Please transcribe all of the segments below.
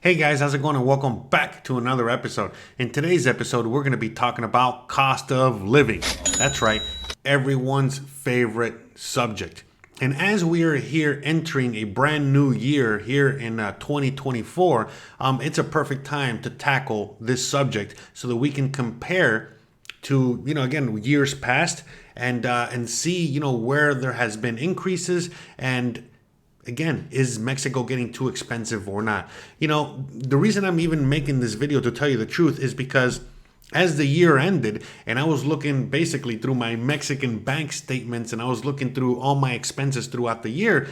Hey guys, how's it going? And welcome back to another episode. In today's episode, we're going to be talking about cost of living. That's right, everyone's favorite subject. And as we are here entering a brand new year here in 2024, it's a perfect time to tackle this subject so that we can compare to, again, years past and see, where there has been increases and again, is Mexico getting too expensive or not? The reason I'm even making this video, to tell you the truth, is because as the year ended and I was looking basically through my Mexican bank statements and I was looking through all my expenses throughout the year,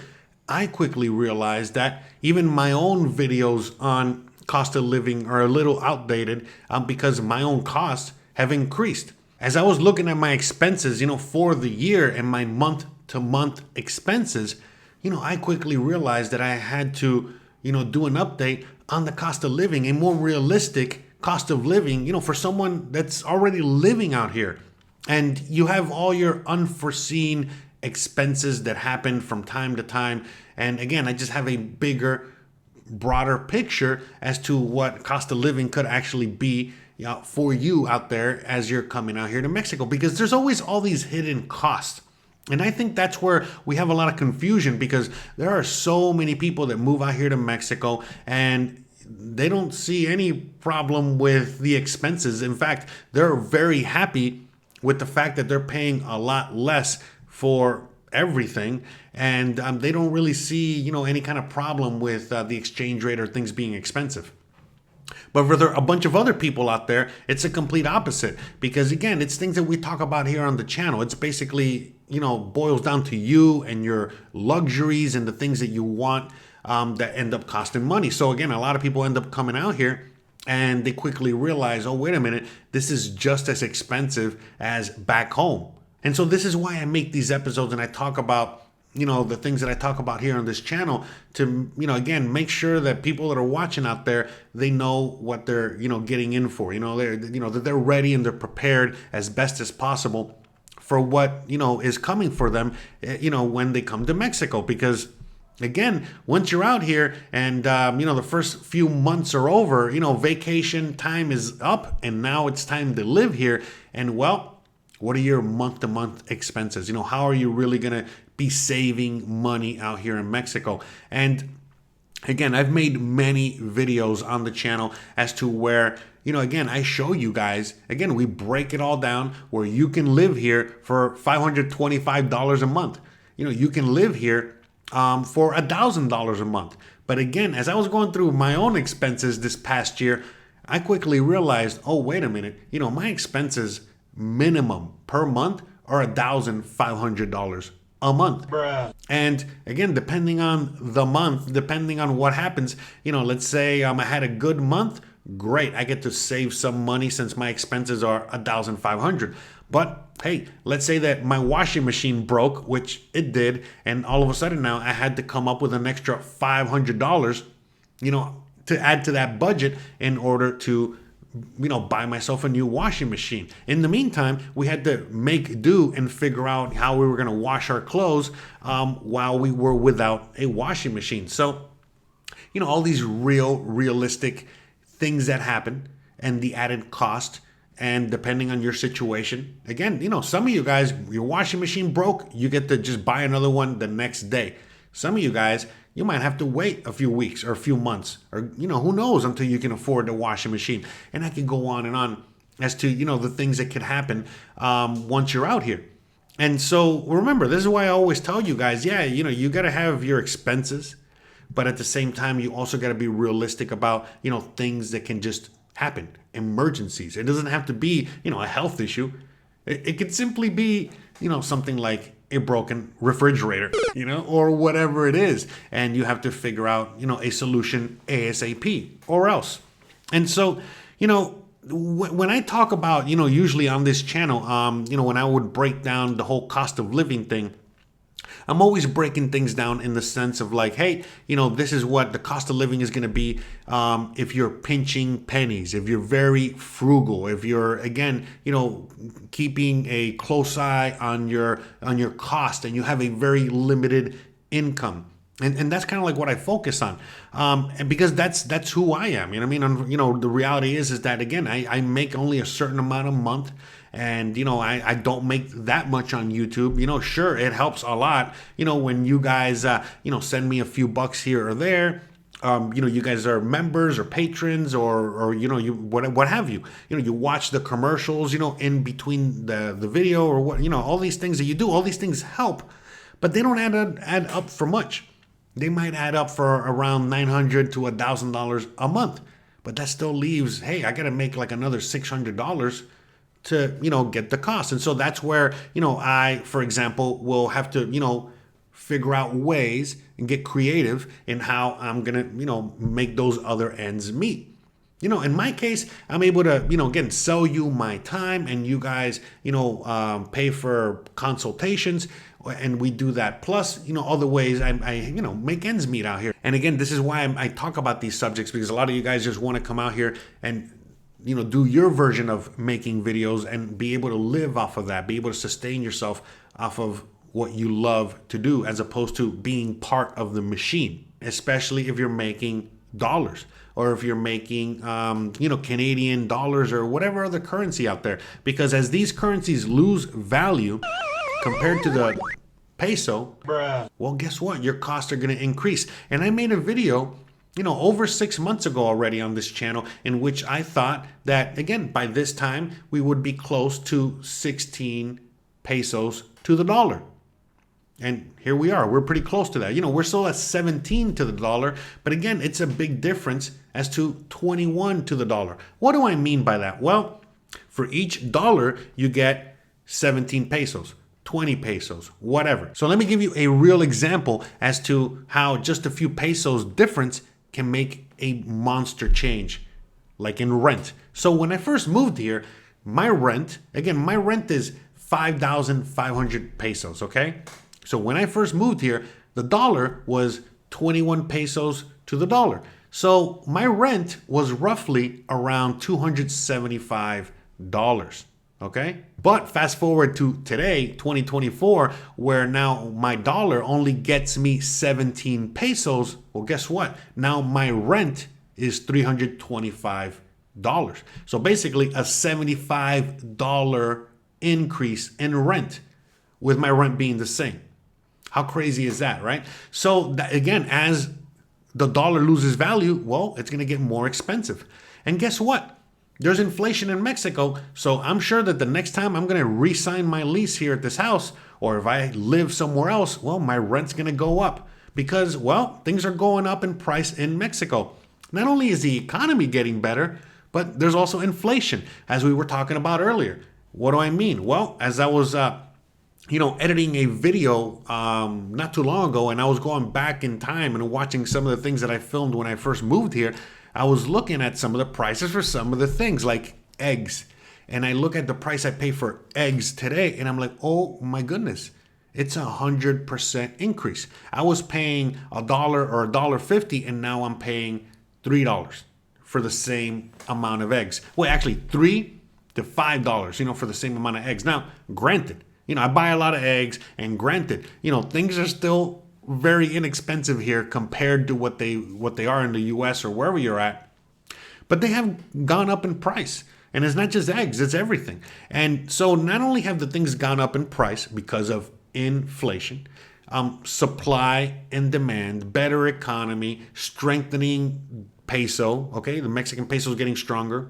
I quickly realized that even my own videos on cost of living are a little outdated because my own costs have increased. As I was looking at my expenses, for the year and my month to month expenses, I quickly realized that I had to, do an update on the cost of living, a more realistic cost of living, for someone that's already living out here. And you have all your unforeseen expenses that happen from time to time. And again, I just have a bigger, broader picture as to what cost of living could actually be for you out there as you're coming out here to Mexico, because there's always all these hidden costs. And I think that's where we have a lot of confusion, because there are so many people that move out here to Mexico and they don't see any problem with the expenses. In fact, they're very happy with the fact that they're paying a lot less for everything, and they don't really see, any kind of problem with the exchange rate or things being expensive. But for a bunch of other people out there, it's a complete opposite, because again, it's things that we talk about here on the channel. It's basically, boils down to you and your luxuries and the things that you want that end up costing money. So again, a lot of people end up coming out here and they quickly realize, oh, wait a minute, this is just as expensive as back home. And so this is why I make these episodes and I talk about the things that I talk about here on this channel to, again, make sure that people that are watching out there, they know what they're, getting in for, that they're ready and they're prepared as best as possible for what, is coming for them, when they come to Mexico. Because again, once you're out here and, the first few months are over, vacation time is up and now it's time to live here. And well, what are your month-to-month expenses? How are you really going to be saving money out here in Mexico? And again, I've made many videos on the channel as to where, again, I show you guys, again, we break it all down where you can live here for $525 a month. You can live here for $1,000 a month. But again, as I was going through my own expenses this past year, I quickly realized, oh, wait a minute, my expenses minimum per month are $1,500 a month. Bruh. And again, depending on the month, depending on what happens, let's say I had a good month, great, I get to save some money since my expenses are $1,500. But hey, let's say that my washing machine broke, which it did, and all of a sudden now I had to come up with an extra $500, to add to that budget in order to buy myself a new washing machine. In the meantime, we had to make do and figure out how we were going to wash our clothes while we were without a washing machine. So, all these realistic things that happen and the added cost, and depending on your situation. Again, some of you guys, your washing machine broke, you get to just buy another one the next day. Some of you guys, you might have to wait a few weeks or a few months or, who knows, until you can afford the washing machine. And I can go on and on as to, the things that could happen once you're out here. And so remember, this is why I always tell you guys, you got to have your expenses, but at the same time, you also got to be realistic about, things that can just happen, emergencies. It doesn't have to be, a health issue. It could simply be, something like a broken refrigerator, or whatever it is. And you have to figure out, a solution ASAP or else. And so, when I talk about, usually on this channel, when I would break down the whole cost of living thing, I'm always breaking things down in the sense of like, hey, this is what the cost of living is going to be if you're pinching pennies, if you're very frugal, if you're, again, keeping a close eye on your cost and you have a very limited income. And that's kind of like what I focus on, and because that's who I am. You know what I mean? And, the reality is that, again, I make only a certain amount a month, and I don't make that much on YouTube. Sure, it helps a lot. When you guys send me a few bucks here or there. You guys are members or patrons, or you what have you. You watch the commercials, in between the video, or what, all these things that you do. All these things help, but they don't add up for much. They might add up for around $900 to $1,000 a month, but that still leaves, hey, I got to make like another $600 to, get the cost. And so that's where, I, for example, will have to, figure out ways and get creative in how I'm going to, make those other ends meet. In my case, I'm able to, again, sell you my time, and you guys, pay for consultations, and we do that. Plus, other ways I make ends meet out here. And again, this is why I talk about these subjects, because a lot of you guys just want to come out here and, do your version of making videos and be able to live off of that, be able to sustain yourself off of what you love to do, as opposed to being part of the machine, especially if you're making dollars, or if you're making, Canadian dollars or whatever other currency out there. Because as these currencies lose value compared to the peso, well, guess what? Your costs are going to increase. And I made a video, over 6 months ago already on this channel, in which I thought that, again, by this time, we would be close to 16 pesos to the dollar. And here we are. We're pretty close to that. We're still at 17 to the dollar. But again, it's a big difference as to 21 to the dollar. What do I mean by that? Well, for each dollar, you get 17 pesos, 20 pesos, whatever. So let me give you a real example as to how just a few pesos difference can make a monster change, like in rent. So when I first moved here, my rent is 5,500 pesos, okay? So when I first moved here, the dollar was 21 pesos to the dollar. So my rent was roughly around $275, okay? But fast forward to today, 2024, where now my dollar only gets me 17 pesos. Well, guess what? Now my rent is $325. So basically a $75 increase in rent, with my rent being the same. How crazy is that, right? So that, again, as the dollar loses value, well, it's going to get more expensive. And guess what? There's inflation in Mexico. So I'm sure that the next time I'm going to re-sign my lease here at this house, or if I live somewhere else, well, my rent's going to go up because, well, things are going up in price in Mexico. Not only is the economy getting better, but there's also inflation, as we were talking about earlier. What do I mean? Well, as I was editing a video not too long ago, and I was going back in time and watching some of the things that I filmed when I first moved here, I was looking at some of the prices for some of the things, like eggs. And I look at the price I pay for eggs today, and I'm like, oh my goodness, it's 100% increase. I was paying $1 or $1.50, and now I'm paying $3 for the same amount of eggs. Well, actually $3 to $5, for the same amount of eggs. Now, granted, I buy a lot of eggs, and granted, things are still very inexpensive here compared to what they are in the US or wherever you're at. But they have gone up in price. And it's not just eggs, it's everything. And so not only have the things gone up in price because of inflation, supply and demand, better economy, strengthening peso, okay? The Mexican peso is getting stronger.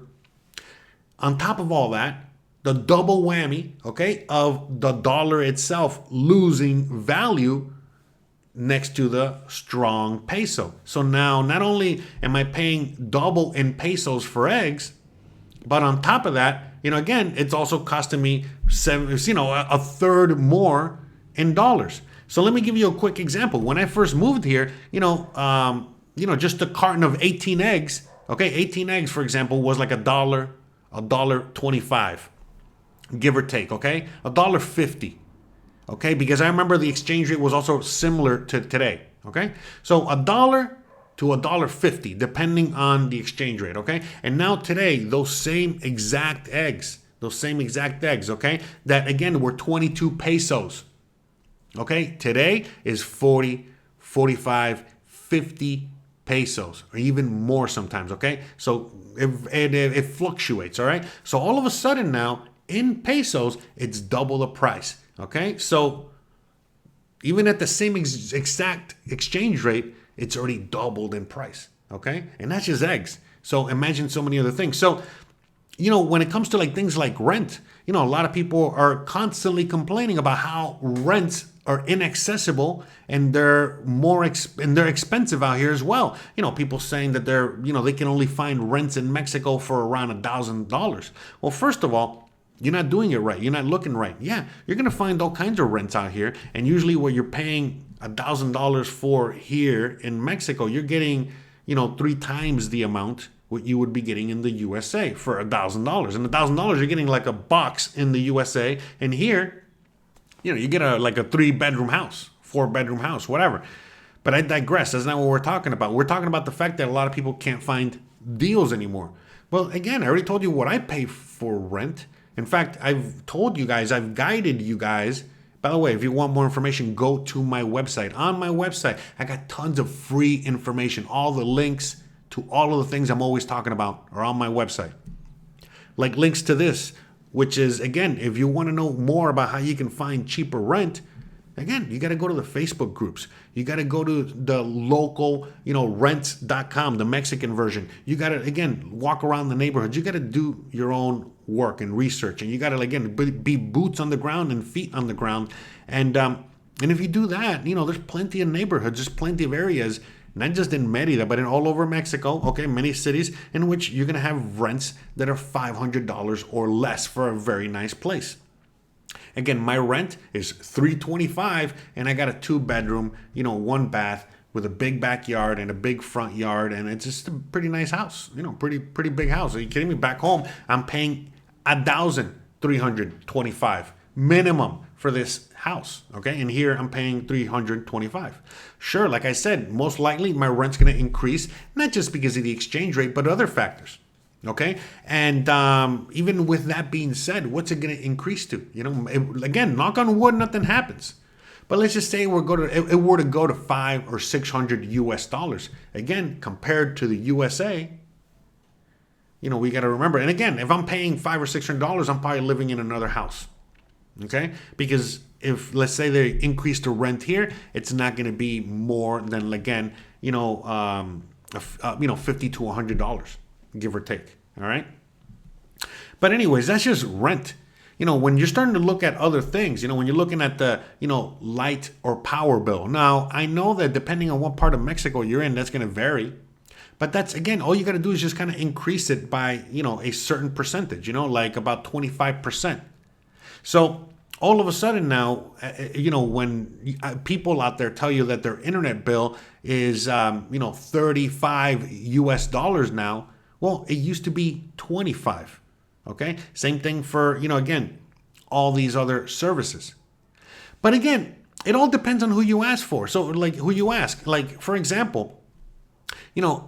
On top of all that, the double whammy, okay, of the dollar itself losing value next to the strong peso. So now not only am I paying double in pesos for eggs, but on top of that, again, it's also costing me a third more in dollars. So let me give you a quick example. When I first moved here, just a carton of 18 eggs, okay, 18 eggs, for example, was like $1.25, give or take, okay, $1.50. Okay, because I remember the exchange rate was also similar to today. Okay, so $1 to $1.50, depending on the exchange rate. Okay, and now today, those same exact eggs, okay, that again were 22 pesos. Okay, today is 44 45, 50 pesos, or even more sometimes, okay? So it fluctuates, all right? So all of a sudden now, in pesos, it's double the price, okay? So even at the same exact exchange rate, it's already doubled in price, okay? And that's just eggs. So imagine so many other things. So, when it comes to like things like rent, a lot of people are constantly complaining about how rents are inaccessible and they're they're expensive out here as well. People saying that they can only find rents in Mexico for around $1,000. Well, first of all, you're not doing it right. You're not looking right. Yeah, you're going to find all kinds of rents out here. And usually what you're paying $1,000 for here in Mexico, you're getting, 3 times the amount what you would be getting in the USA for $1,000. And $1,000, you're getting like a box in the USA. And here, you get like a 3-bedroom house, 4-bedroom house, whatever. But I digress. That's not what we're talking about. We're talking about the fact that a lot of people can't find deals anymore. Well, again, I already told you what I pay for rent. In fact, I've told you guys, I've guided you guys. By the way, if you want more information, go to my website. On my website, I got tons of free information. All the links to all of the things I'm always talking about are on my website. Like links to this, which is, again, if you want to know more about how you can find cheaper rent, again, you got to go to the Facebook groups. You got to go to the local, rents.com, the Mexican version. You got to, again, walk around the neighborhoods. You got to do your own work and research. And you got to, again, be boots on the ground and feet on the ground. And if you do that, there's plenty of neighborhoods, there's plenty of areas, not just in Merida, but in all over Mexico, okay, many cities in which you're going to have rents that are $500 or less for a very nice place. Again, my rent is $325, and I got a 2-bedroom, 1 bath with a big backyard and a big front yard, and it's just a pretty nice house, pretty big house. Are you kidding me? Back home, I'm paying $1,325 minimum for this house, okay? And here I'm paying $325. Sure, like I said, most likely my rent's going to increase, not just because of the exchange rate, but other factors. Okay. And even with that being said, what's it going to increase to? Again, knock on wood, nothing happens. But let's just say it were to go to $500 or $600 US. Again, compared to the USA, we got to remember. And again, if I'm paying $500 or $600, I'm probably living in another house. Okay. Because if, let's say, they increase the rent here, it's not going to be more than, again, $50 to $100. Give or take. All right. But anyways, that's just rent. When you're starting to look at other things, when you're looking at the, light or power bill. Now, I know that depending on what part of Mexico you're in, that's going to vary. But that's, again, all you got to do is just kind of increase it by, a certain percentage, like about 25%. So all of a sudden now, when people out there tell you that their internet bill is, $35 US now, well, it used to be 25. Okay. Same thing for, again, all these other services. But again, it all depends on who you ask for. So like who you ask, like, for example,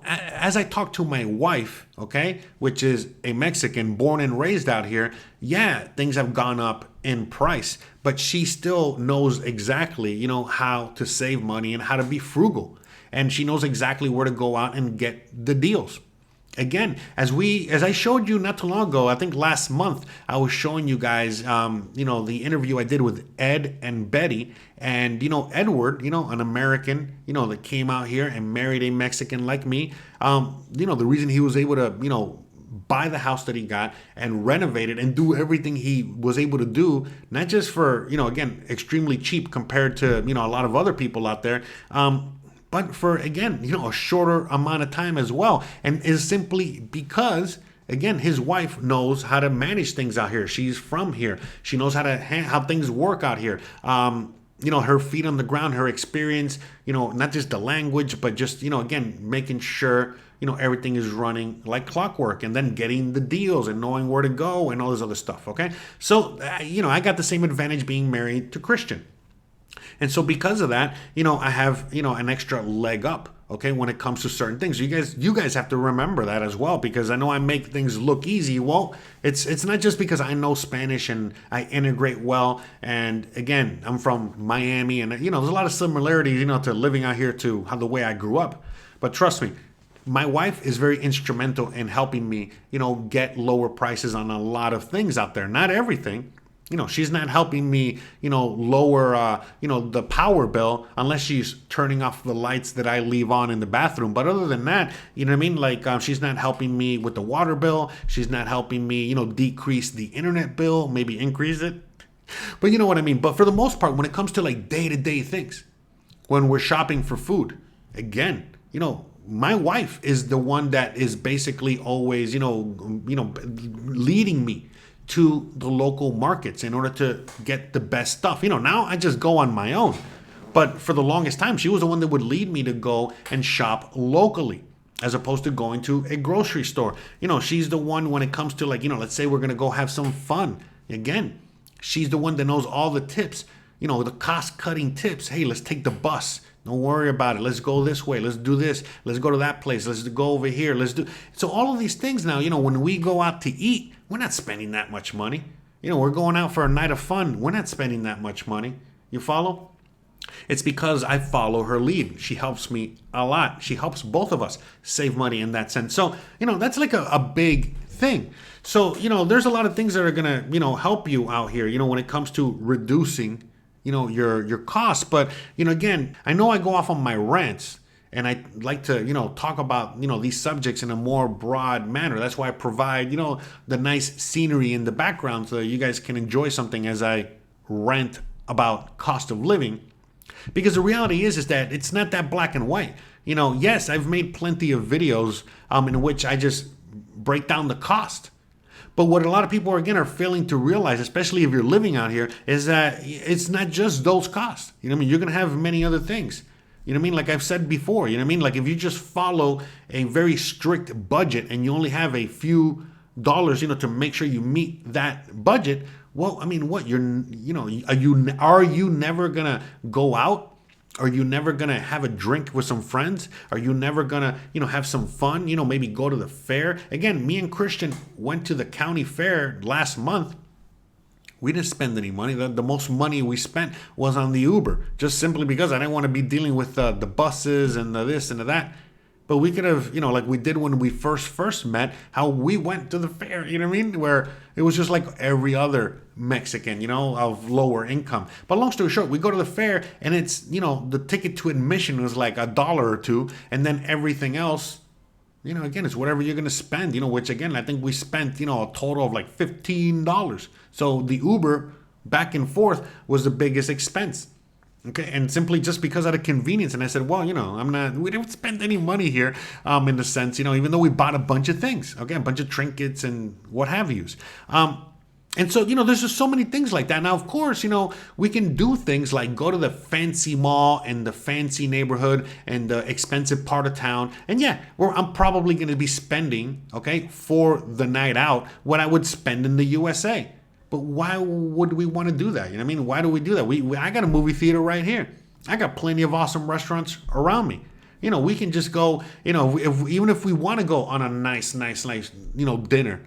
as I talk to my wife, okay, which is a Mexican born and raised out here, yeah, things have gone up in price, but she still knows exactly, how to save money and how to be frugal. And she knows exactly where to go out and get the deals. Again, as I showed you not too long ago, I think last month, I was showing you guys, the interview I did with Ed and Betty. And, Edward, an American, that came out here and married a Mexican like me. The reason he was able to, buy the house that he got and renovate it and do everything he was able to do, not just for, again, extremely cheap compared to, a lot of other people out there. But for, again, a shorter amount of time as well. And is simply because, again, his wife knows how to manage things out here. She's from here. She knows how things work out here. Her feet on the ground, her experience, not just the language, but just, again, making sure, everything is running like clockwork, and then getting the deals and knowing where to go and all this other stuff. Okay. So, I got the same advantage being married to Christian. And so because of that, I have, an extra leg up. okay, when it comes to certain things. You guys have to remember that as well, because I know I make things look easy. Well, it's not just because I know Spanish and I integrate well. And again, I'm from Miami, and there's a lot of similarities, to living out here to how the way I grew up. But trust me, my wife is very instrumental in helping me, get lower prices on a lot of things out there. Not everything. She's not helping me, lower, the power bill unless she's turning off the lights that I leave on in the bathroom. But other than that, you know what I mean? Like, she's not helping me with the water bill. She's not helping me, decrease the internet bill, maybe increase it. But you know what I mean? But for the most part, when it comes to like day-to-day things, when we're shopping for food, again, my wife is the one that is basically always, leading me to the local markets in order to get the best stuff. Now I just go on my own. But for the longest time, she was the one that would lead me to go and shop locally as opposed to going to a grocery store. She's the one when it comes to like, let's say we're going to go have some fun. Again, she's the one that knows all the tips, the cost cutting tips. Hey, let's take the bus. Don't worry about it. Let's go this way. Let's do this. Let's go to that place. Let's go over here. So all of these things now, when we go out to eat, we're not spending that much money. We're going out for a night of fun. We're not spending that much money. You follow? It's because I follow her lead. She helps me a lot. She helps both of us save money in that sense. So, that's like a big thing. So, there's a lot of things that are going to, help you out here, when it comes to reducing your costs. But again, I know I go off on my rants, and I like to talk about these subjects in a more broad manner. That's why I provide the nice scenery in the background so that you guys can enjoy something as I rant about cost of living. Because the reality is that it's not that black and white. Yes, I've made plenty of videos in which I just break down the cost. But what a lot of people are failing to realize, especially if you're living out here, is that it's not just those costs. You're going to have many other things. Like I've said before, like if you just follow a very strict budget and you only have a few dollars, to make sure you meet that budget. Well, what are you never going to go out? Are you never going to have a drink with some friends? Are you never going to, have some fun, maybe go to the fair? Again, me and Christian went to the county fair last month. We didn't spend any money. The most money we spent was on the Uber, just simply because I didn't want to be dealing with the buses and the this and the that. But we could have, like we did when we first met, how we went to the fair, where it was just like every other Mexican, of lower income. But long story short, we go to the fair and it's, the ticket to admission was like $1 or $2. And then everything else, again, it's whatever you're going to spend, which again, I think we spent, a total of like $15. So the Uber back and forth was the biggest expense. Okay, and simply just because out of convenience. And I said, well, we don't spend any money here in the sense, even though we bought a bunch of things, okay, a bunch of trinkets and what have yous. And so, there's just so many things like that. Now, of course, we can do things like go to the fancy mall and the fancy neighborhood and the expensive part of town. And yeah, I'm probably going to be spending, okay, for the night out what I would spend in the USA. But why would we want to do that? Why do we do that? I got a movie theater right here. I got plenty of awesome restaurants around me. We can just go, even if we want to go on a nice, dinner.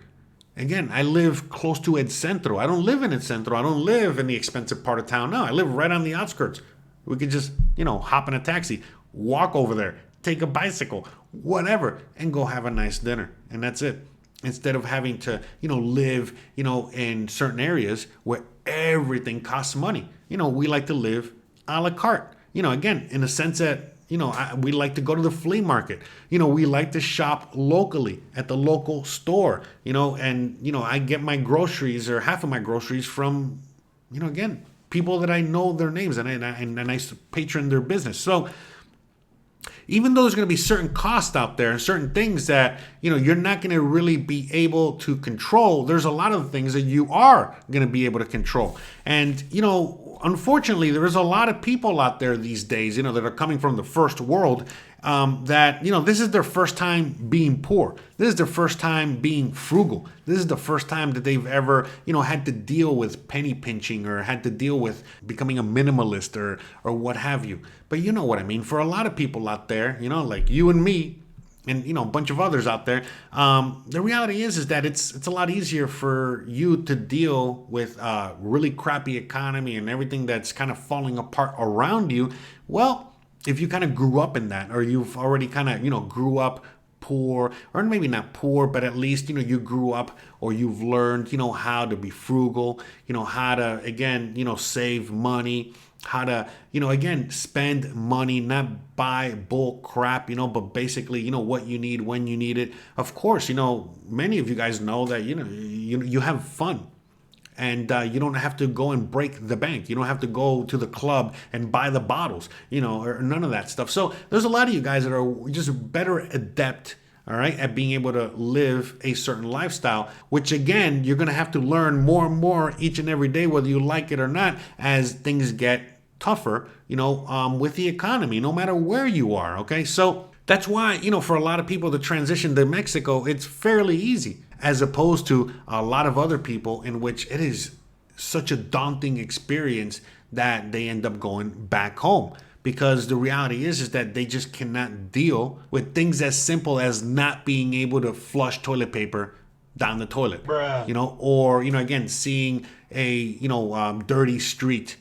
Again, I live close to El Centro. I don't live in El Centro. I don't live in the expensive part of town. No, I live right on the outskirts. We could just, hop in a taxi, walk over there, take a bicycle, whatever, and go have a nice dinner. And that's it. Instead of having to, live, in certain areas where everything costs money. We like to live a la carte. Again, in the sense that, we like to go to the flea market. We like to shop locally at the local store, and, I get my groceries or half of my groceries from, again, people that I know their names and I patron their business. So, even though there's going to be certain costs out there and certain things that, you're not going to really be able to control, there's a lot of things that you are going to be able to control. And, unfortunately, there is a lot of people out there these days, that are coming from the first world, that, this is their first time being poor. This is their first time being frugal. This is the first time that they've ever, had to deal with penny pinching or had to deal with becoming a minimalist or what have you. But you know what I mean? For a lot of people out there, like you and me, and a bunch of others out there, the reality is that it's a lot easier for you to deal with a really crappy economy and everything that's kind of falling apart around you. Well, if you kind of grew up in that, or you've already kind of grew up poor, or maybe not poor, but at least you grew up, or you've learned how to be frugal, how to again save money, how to again spend money, not buy bull crap, but basically what you need when you need it. Of course, many of you guys know that you have fun, and you don't have to go and break the bank. You don't have to go to the club and buy the bottles, or none of that stuff. So there's a lot of you guys that are just better adept, all right, at being able to live a certain lifestyle, which again, you're going to have to learn more and more each and every day, whether you like it or not, as things get tougher, with the economy, no matter where you are. Okay. So that's why, for a lot of people to transition to Mexico, it's fairly easy, as opposed to a lot of other people in which it is such a daunting experience that they end up going back home. Because the reality is that they just cannot deal with things as simple as not being able to flush toilet paper down the toilet, or, again, seeing a, dirty street,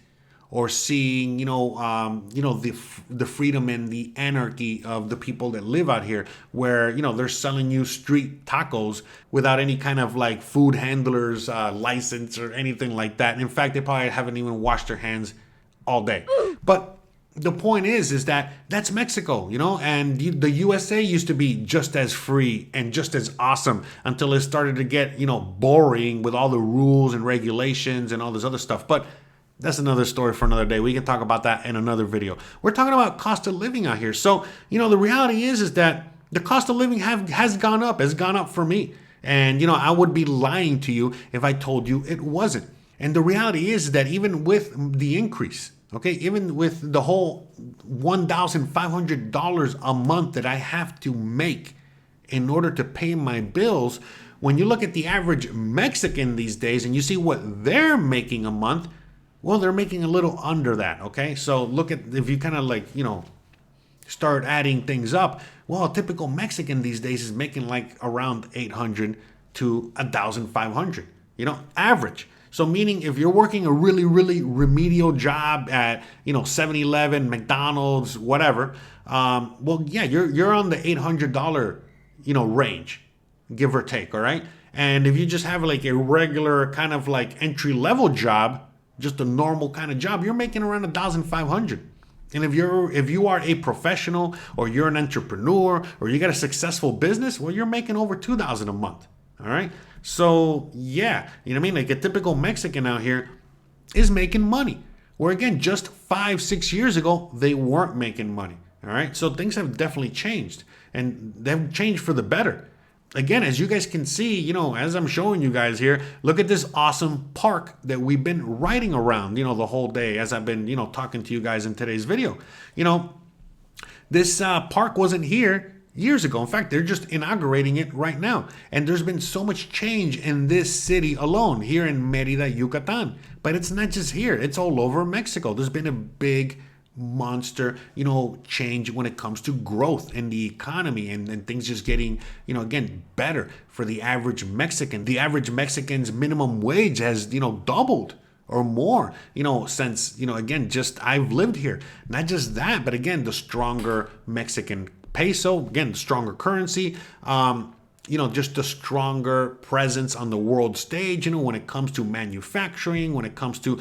or seeing, the freedom and the anarchy of the people that live out here, where, they're selling you street tacos without any kind of like food handler's license or anything like that. In fact, they probably haven't even washed their hands all day. But the point is that that's Mexico, and the USA used to be just as free and just as awesome until it started to get, boring with all the rules and regulations and all this other stuff. But that's another story for another day. We can talk about that in another video. We're talking about cost of living out here. So, the reality is that the cost of living has gone up. It's gone up for me. And, I would be lying to you if I told you it wasn't. And the reality is that even with the increase, okay, even with the whole $1,500 a month that I have to make in order to pay my bills, when you look at the average Mexican these days and you see what they're making a month, well, they're making a little under that, okay? So look at, if you kind of like, start adding things up, well, a typical Mexican these days is making like around 800 to 1,500, average. So meaning if you're working a really, really remedial job at, 7-Eleven, McDonald's, whatever, well, yeah, you're on the $800, range, give or take, all right? And if you just have like a regular kind of like entry-level job, just a normal kind of job, you're making around 1,500. And if you are a professional, or you're an entrepreneur, or you got a successful business, well, you're making over 2,000 a month. All right. So yeah, you know what I mean? Like a typical Mexican out here is making money, where again, just 5-6 years ago, they weren't making money. All right. So things have definitely changed, and they've changed for the better. Again, as you guys can see, as I'm showing you guys here, look at this awesome park that we've been riding around, the whole day, as I've been, talking to you guys in today's video. This park wasn't here years ago. In fact, they're just inaugurating it right now. And there's been so much change in this city alone, here in Merida, Yucatan. But it's not just here. It's all over Mexico. There's been a big monster, change when it comes to growth in the economy, and things just getting, again, better for the average Mexican. The average Mexican's minimum wage has, doubled or more, since, again, just I've lived here. Not just that, but again, the stronger Mexican peso, again, the stronger currency, just a stronger presence on the world stage, when it comes to manufacturing, when it comes to,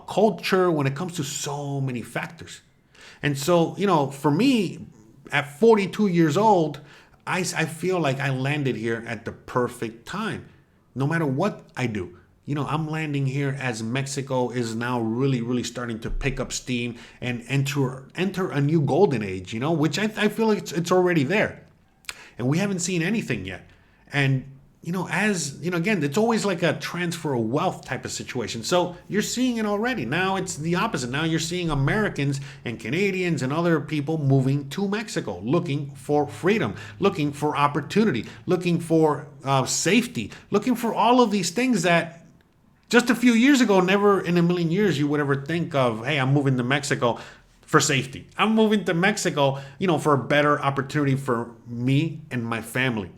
culture, when it comes to so many factors. And so, for me, at 42 years old, I feel like I landed here at the perfect time. No matter what I do, I'm landing here as Mexico is now really, really starting to pick up steam and enter a new golden age, which I feel like it's already there. And we haven't seen anything yet. And, as again, it's always like a transfer of wealth type of situation. So you're seeing it already. Now it's the opposite. Now you're seeing Americans and Canadians and other people moving to Mexico, looking for freedom, looking for opportunity, looking for safety, looking for all of these things that just a few years ago, never in a million years you would ever think of. Hey, I'm moving to Mexico for safety. I'm moving to Mexico, for a better opportunity for me and my family.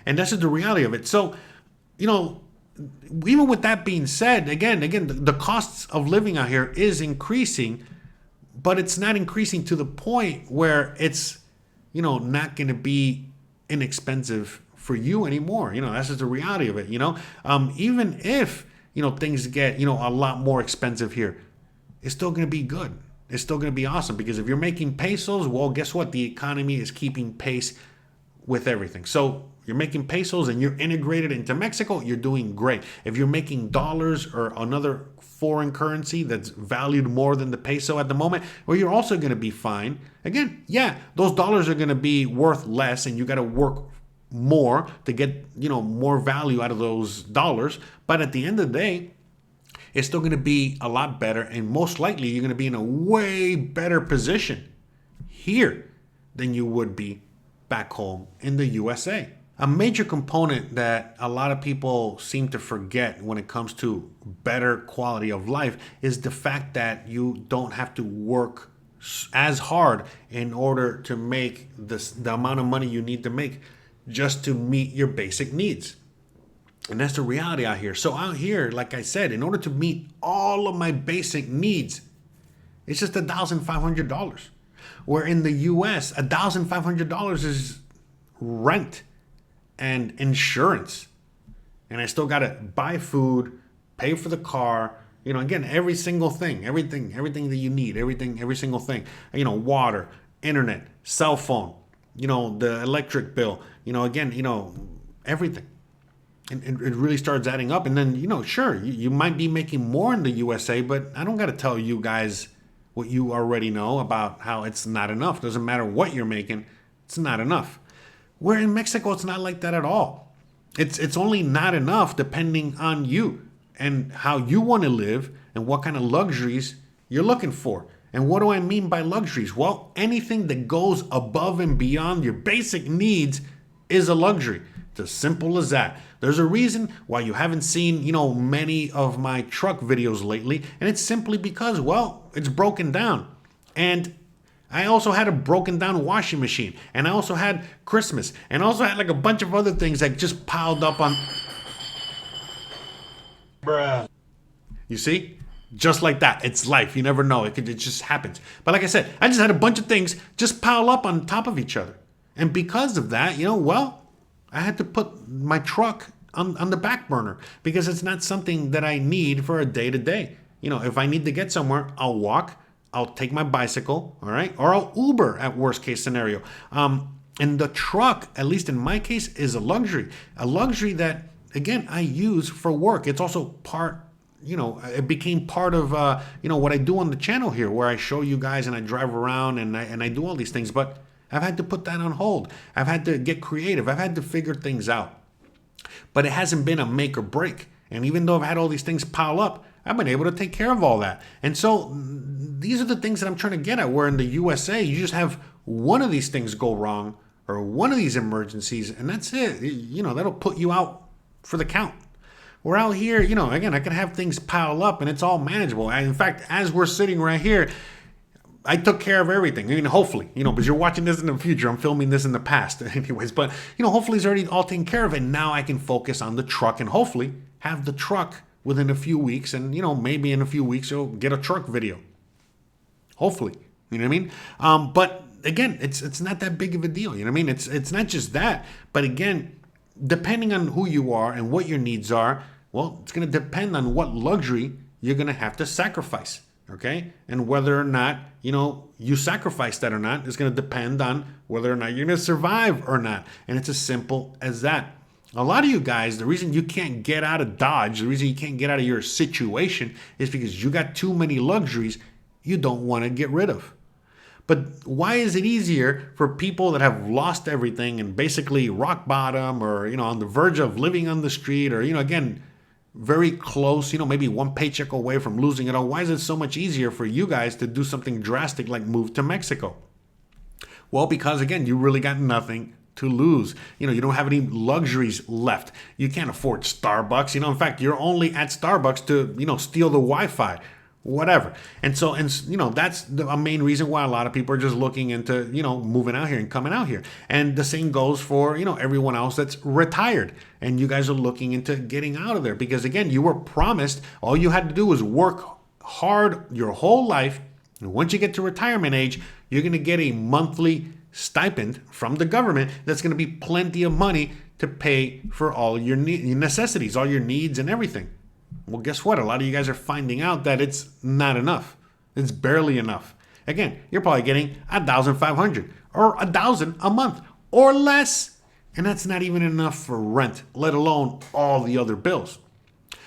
And that's just the reality of it. So, even with that being said, again, the costs of living out here is increasing, but it's not increasing to the point where it's, not going to be inexpensive for you anymore. That's just the reality of it. Even if, things get, a lot more expensive here, it's still going to be good. It's still going to be awesome, because if you're making pesos, well, guess what? The economy is keeping pace with everything. So you're making pesos and you're integrated into Mexico, you're doing great. If you're making dollars or another foreign currency that's valued more than the peso at the moment, well, you're also going to be fine. Again, yeah, those dollars are going to be worth less and you got to work more to get, more value out of those dollars. But at the end of the day, it's still going to be a lot better. And most likely you're going to be in a way better position here than you would be back home in the USA. A major component that a lot of people seem to forget when it comes to better quality of life is the fact that you don't have to work as hard in order to make the amount of money you need to make just to meet your basic needs. And that's the reality out here. So out here, like I said, in order to meet all of my basic needs, it's just $1,500. Where in the US, $1,500 is rent and insurance. And I still got to buy food, pay for the car, again, every single thing, everything that you need, every single thing, water, internet, cell phone, the electric bill, everything. And it really starts adding up. And then, sure, you might be making more in the USA, but I don't got to tell you guys what you already know about how it's not enough. Doesn't matter what you're making, it's not enough. Where in Mexico, it's not like that at all. It's only not enough depending on you and how you want to live and what kind of luxuries you're looking for. And what do I mean by luxuries? Well, anything that goes above and beyond your basic needs is a luxury. It's as simple as that. There's a reason why you haven't seen, many of my truck videos lately, and it's simply because, well, it's broken down. And I also had a broken down washing machine, and I also had Christmas, and I also had like a bunch of other things that just piled up on. Bruh. You see? Just like that. It's life. You never know. It just happens. But like I said, I just had a bunch of things just pile up on top of each other. And because of that, I had to put my truck on the back burner because it's not something that I need for a day-to-day. If I need to get somewhere, I'll walk, I'll take my bicycle, all right? Or I'll Uber at worst case scenario. And the truck, at least in my case, is a luxury that, again, I use for work. It's also part, it became part of, what I do on the channel here, where I show you guys and I drive around and I do all these things. But I've had to put that on hold. I've had to get creative. I've had to figure things out. But it hasn't been a make or break. And even though I've had all these things pile up, I've been able to take care of all that. And so these are the things that I'm trying to get at, where in the USA, you just have one of these things go wrong or one of these emergencies, and that's it. That'll put you out for the count. We're out here, again, I can have things pile up and it's all manageable. And in fact, as we're sitting right here, I took care of everything. Hopefully, because you're watching this in the future. I'm filming this in the past anyways. But, hopefully it's already all taken care of. And now I can focus on the truck and hopefully have the truck within a few weeks. And, maybe in a few weeks you'll get a truck video. Hopefully. You know what I mean? But again, it's not that big of a deal. You know what I mean? It's not just that. But again, depending on who you are and what your needs are, well, it's going to depend on what luxury you're going to have to sacrifice. Okay? And whether or not, you sacrifice that or not is going to depend on whether or not you're going to survive or not. And it's as simple as that. A lot of you guys, the reason you can't get out of Dodge, the reason you can't get out of your situation is because you got too many luxuries you don't want to get rid of. But why is it easier for people that have lost everything and basically rock bottom, or, on the verge of living on the street, or, again, very close, maybe one paycheck away from losing it all? Why is it so much easier for you guys to do something drastic like move to Mexico? Well, because again, you really got nothing to lose. You don't have any luxuries left. You can't afford Starbucks. In fact, you're only at Starbucks to, steal the Wi-Fi, whatever. And that's a main reason why a lot of people are just looking into, moving out here and coming out here. And the same goes for, everyone else that's retired. And you guys are looking into getting out of there because, again, you were promised all you had to do was work hard your whole life. And once you get to retirement age, you're going to get a monthly stipend from the government that's going to be plenty of money to pay for all your necessities, all your needs and everything. Well, guess what? A lot of you guys are finding out that it's not enough. It's barely enough. Again, you're probably getting $1,500 or $1,000 a month or less. And that's not even enough for rent, let alone all the other bills.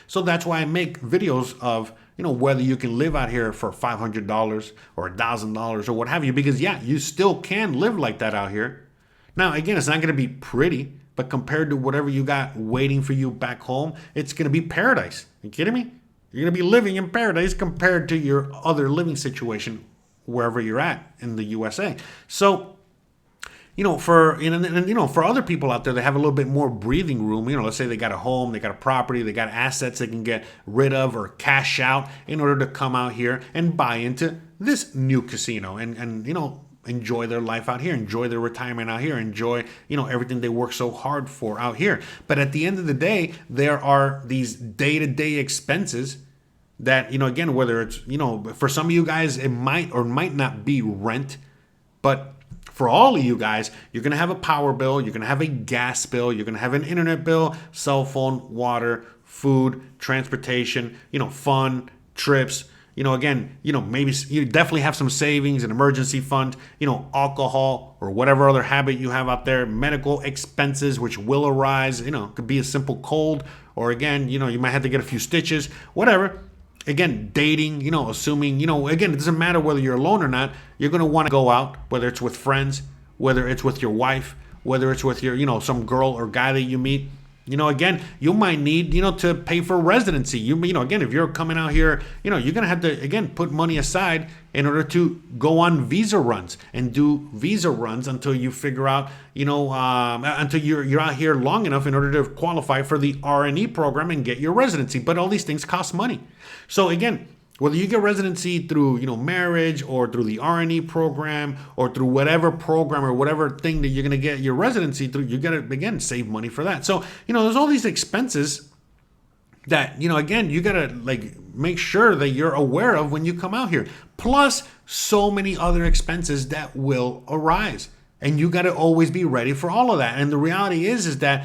So that's why I make videos of, whether you can live out here for $500 or $1,000 or what have you, because you still can live like that out here. Now, again, it's not going to be pretty, but compared to whatever you got waiting for you back home, it's going to be paradise. You kidding me? You're going to be living in paradise compared to your other living situation wherever you're at in the USA. So, for other people out there that have a little bit more breathing room, let's say they got a home, they got a property, they got assets they can get rid of or cash out in order to come out here and buy into this new casino and enjoy their life out here, enjoy their retirement out here, enjoy, everything they work so hard for out here. But at the end of the day, there are these day-to-day expenses that, again, whether it's, for some of you guys, it might or might not be rent, but for all of you guys, you're going to have a power bill, you're going to have a gas bill, you're going to have an internet bill, cell phone, water, food, transportation, fun, trips. Again, maybe you definitely have some savings, an emergency fund, alcohol or whatever other habit you have out there, medical expenses, which will arise, it could be a simple cold, or again, you might have to get a few stitches, whatever. Again, dating, assuming, again, it doesn't matter whether you're alone or not, you're going to want to go out, whether it's with friends, whether it's with your wife, whether it's with your, some girl or guy that you meet. Again, you might need, to pay for residency. Again, if you're coming out here, you're going to have to, again, put money aside in order to go on visa runs and do visa runs until you figure out, until you're out here long enough in order to qualify for the R&E program and get your residency. But all these things cost money. So again, whether you get residency through, marriage or through the R&E program or through whatever program or whatever thing that you're going to get your residency through, you got to, again, save money for that. So, there's all these expenses that, again, you got to make sure that you're aware of when you come out here. Plus so many other expenses that will arise. And you got to always be ready for all of that. And the reality is that,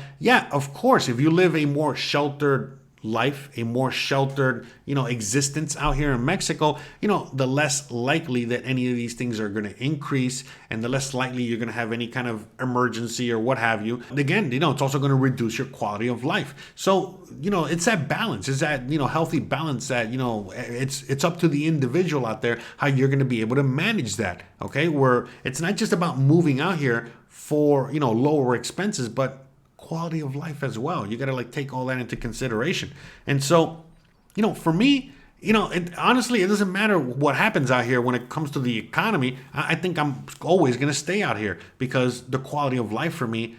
of course, if you live a more sheltered life, a more sheltered, existence out here in Mexico, the less likely that any of these things are going to increase and the less likely you're going to have any kind of emergency or what have you. Again, it's also going to reduce your quality of life. So, it's that balance. It's that, healthy balance that, it's up to the individual out there how you're going to be able to manage that. Okay. Where it's not just about moving out here for, lower expenses, but quality of life as well. You got to take all that into consideration. And so, for me, honestly, it doesn't matter what happens out here when it comes to the economy. I think I'm always going to stay out here because the quality of life for me,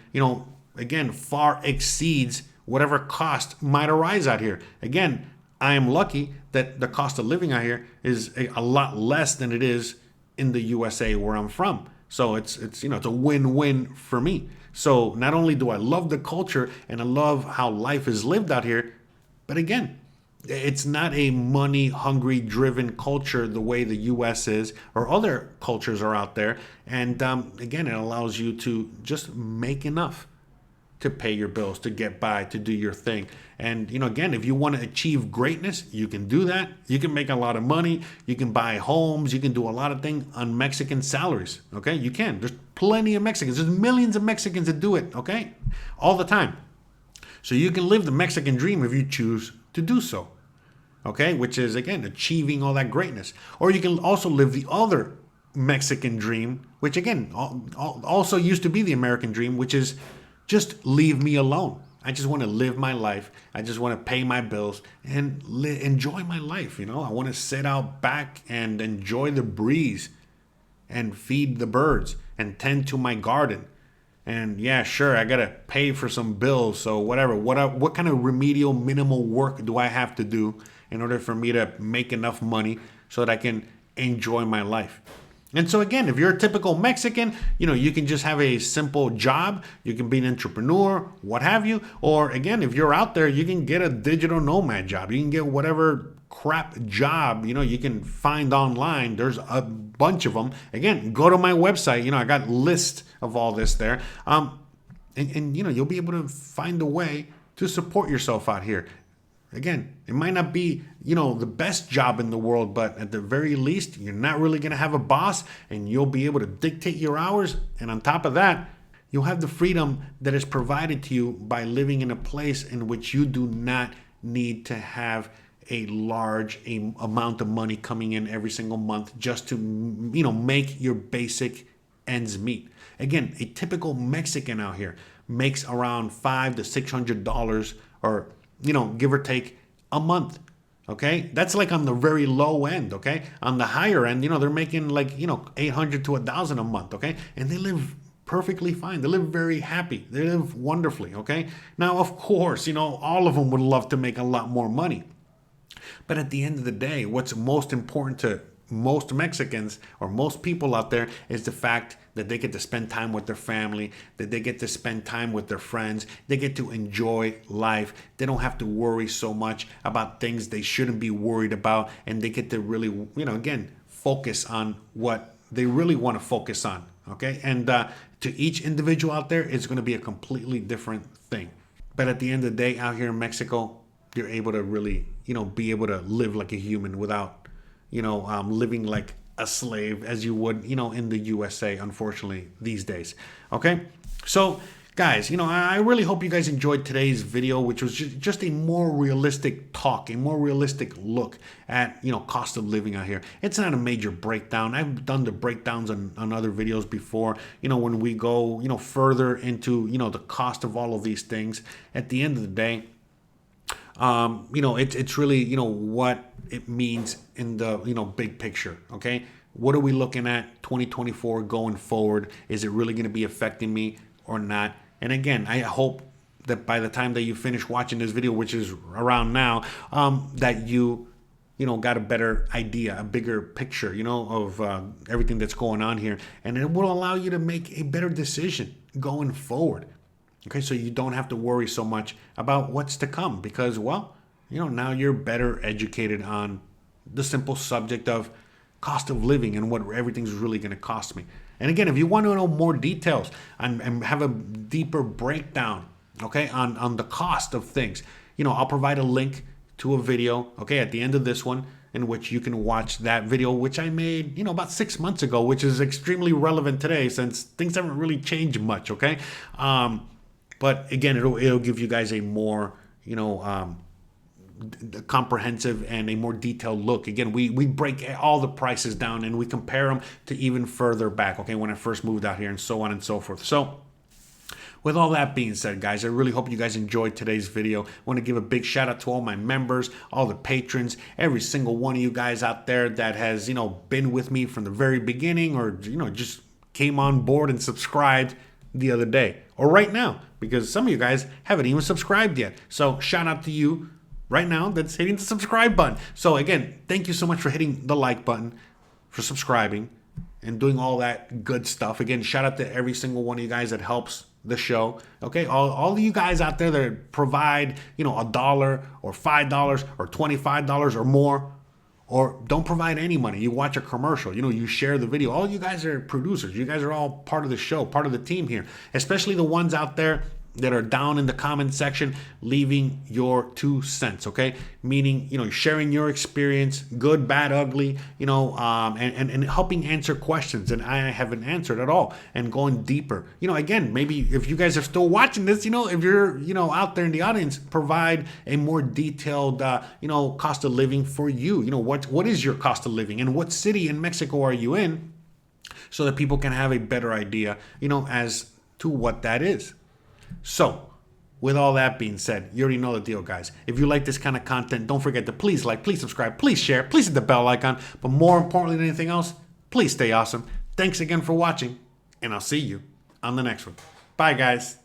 again, far exceeds whatever cost might arise out here. Again, I am lucky that the cost of living out here is a lot less than it is in the USA where I'm from. So it's it's a win-win for me. So not only do I love the culture and I love how life is lived out here, but again, it's not a money-hungry driven culture the way the US is or other cultures are out there. And again, it allows you to just make enough to pay your bills, to get by, to do your thing. And, again, if you want to achieve greatness, you can do that. You can make a lot of money. You can buy homes. You can do a lot of things on Mexican salaries. Okay, you can. There's plenty of Mexicans. There's millions of Mexicans that do it. Okay, all the time. So you can live the Mexican dream if you choose to do so. Okay, which is, again, achieving all that greatness. Or you can also live the other Mexican dream, which again also used to be the American dream, which is just leave me alone. I just want to live my life. I just want to pay my bills and enjoy my life. I want to sit out back and enjoy the breeze and feed the birds and tend to my garden. And yeah, sure, I gotta pay for some bills. So whatever. What kind of remedial minimal work do I have to do in order for me to make enough money so that I can enjoy my life? And so again, if you're a typical Mexican, you can just have a simple job. You can be an entrepreneur, what have you. Or again, if you're out there, you can get a digital nomad job. You can get whatever crap job, you can find online. There's a bunch of them. Again, go to my website. I got list of all this there. And you'll be able to find a way to support yourself out here. Again, it might not be, the best job in the world, but at the very least, you're not really going to have a boss and you'll be able to dictate your hours. And on top of that, you'll have the freedom that is provided to you by living in a place in which you do not need to have a large amount of money coming in every single month just to, make your basic ends meet. Again, a typical Mexican out here makes around $500 to $600 or give or take a month. Okay. That's like on the very low end. Okay. On the higher end, they're making like, 800 to 1,000 a month. Okay. And they live perfectly fine. They live very happy. They live wonderfully. Okay. Now, of course, all of them would love to make a lot more money. But at the end of the day, what's most important to most Mexicans or most people out there is the fact that they get to spend time with their family, that they get to spend time with their friends, they get to enjoy life. They don't have to worry so much about things they shouldn't be worried about, and they get to really, again, focus on what they really want to focus on, okay? And to each individual out there, it's going to be a completely different thing. But at the end of the day, out here in Mexico, you're able to really, be able to live like a human without living like a slave as you would, in the USA, unfortunately, these days. Okay. So guys, I really hope you guys enjoyed today's video, which was just a more realistic talk, a more realistic look at, cost of living out here. It's not a major breakdown. I've done the breakdowns on other videos before, when we go, further into, the cost of all of these things. At the end of the day, it's really, what it means in the, big picture. Okay. What are we looking at 2024 going forward? Is it really going to be affecting me or not? And again, I hope that by the time that you finish watching this video, which is around now, that you got a better idea, a bigger picture, of everything that's going on here. And it will allow you to make a better decision going forward. Okay, so you don't have to worry so much about what's to come because, now you're better educated on the simple subject of cost of living and what everything's really going to cost me. And again, if you want to know more details and have a deeper breakdown, okay, on the cost of things, I'll provide a link to a video, okay, at the end of this one, in which you can watch that video, which I made, about 6 months ago, which is extremely relevant today since things haven't really changed much, okay? But again, it'll give you guys a more, comprehensive and a more detailed look. Again, we break all the prices down and we compare them to even further back, okay, when I first moved out here and so on and so forth. So with all that being said, guys, I really hope you guys enjoyed today's video. I want to give a big shout out to all my members, all the patrons, every single one of you guys out there that has, been with me from the very beginning or, just came on board and subscribed the other day or right now, because some of you guys haven't even subscribed yet. So shout out to you right now that's hitting the subscribe button. So again, thank you so much for hitting the like button, for subscribing and doing all that good stuff. Again, shout out to every single one of you guys that helps the show. Okay, all of you guys out there that provide, $1 or $5 or $25 or more, or don't provide any money. You watch a commercial, you share the video. All you guys are producers. You guys are all part of the show, part of the team here, especially the ones out there that are down in the comment section leaving your 2 cents, okay? Meaning, sharing your experience, good, bad, ugly, and helping answer questions that I haven't answered at all and going deeper. Again, maybe if you guys are still watching this, if you're, out there in the audience, provide a more detailed, cost of living for you. What is your cost of living and what city in Mexico are you in? so that people can have a better idea, as to what that is. So, with all that being said, you already know the deal, guys. If you like this kind of content, don't forget to please like, please subscribe, please share, please hit the bell icon. But more importantly than anything else, please stay awesome. Thanks again for watching, and I'll see you on the next one. Bye, guys.